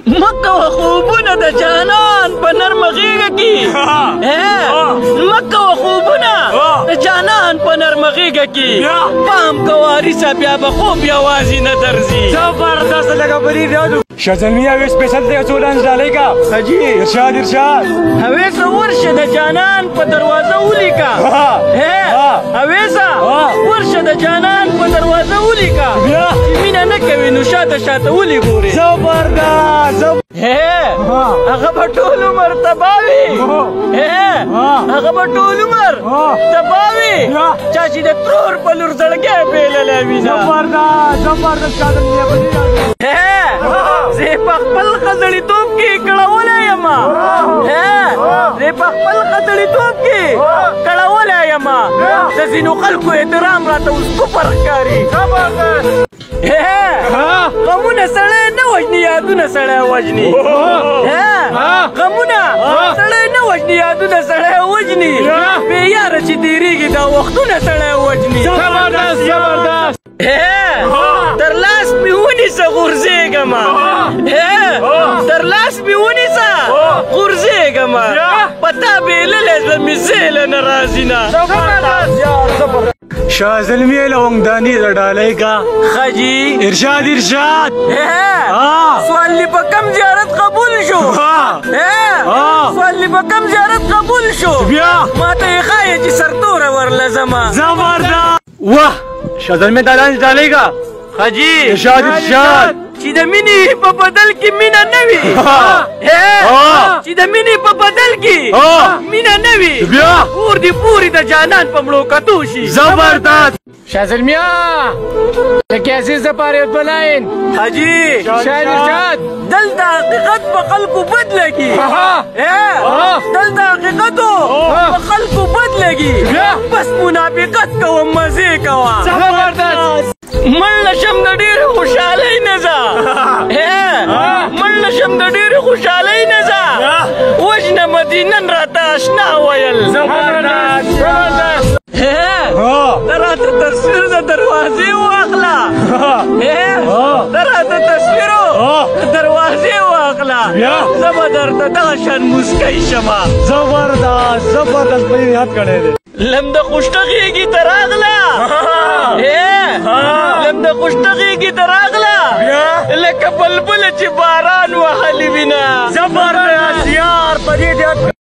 مکه و خوبونه د جانان په نرمه غېږه کې مکه و خوبونه د جانان په نرمه غېږه کې پام کوه وارثه بیا به خوب یوازې نه درځي زبردست لکه فرید یادو شاه زلمی اویس سپیشل دی څو ډانس ډالۍ کا حاجي ارشاد اویسه ورشه د جانان په دروازه ولیکه اویسه ورشه د جانان په دروازه ولیکه چې مینه نه کوي نو شاته شاته ولې ګورې زبردست هغه به ټول عمر تباه وي هغه به ټول عمر تباه وي چا چې د ترور په لور زړګی بېللی وي نه زبردست شاه زلمی زه په خپل ښځړیتوب کې کړولی یم زه په خپل ښځړیتوب کې کړولی یم د ځینو خلکو احترام راته اوس کفر ښکاري غمونه سړی نه وژني یادونه سړی وژني غمونه سړی نه وژني یادونه سړی وژني بې یاره چې تېرېږي دا وختونه سړی وژني تر لاس مې ونیسه غورځېږمه تر لاس مې ونیسه غورځېږمه په تا بېللی زړه مې زیله نه راځي نه شاه زلمی لونګداني د ډالۍ کا خجی ارشاد سوال لی په کم زیارت قبول شو سوال لی په کم زیارت قبول شو بیا ما ته یې ښایه چې سرتوره ورلزمه زبردست واه شاه زلمی د ډالۍ ډالۍ کا خجی ارشاد چې د مینې په بدل کې مینه نه وي چې د مینې په بدل کې مینه نه وي بیا پور دې پورې د جانان په مړو کتو شي زبردست شاه زلمیا لکه عزیز د پاره په لاین حاجی شاه ارشاد دلته حقیقت په خلکو بد لګي دلته حقیقتو په خلکو بد لګي بس منافقت کوه مزې کوه زبردست مړ نشم د ډېرې خوشحالۍ نه ځه مړ نشم د ډېرې خوشحالۍ نه ځه وژنه مدینن راته اشنا ویل ته راته تصویر د دروازې واخله ته راته تصویرو د دروازې واخله زه به درته دغه شان موسکی شمه زبردست په دې یاد کړی دی لم د خوشته غېږې ته راغله لم د خوشته غېږې ته راغله لکه بلبله چې باران وهلي وي نه زبردست یار په دې یاد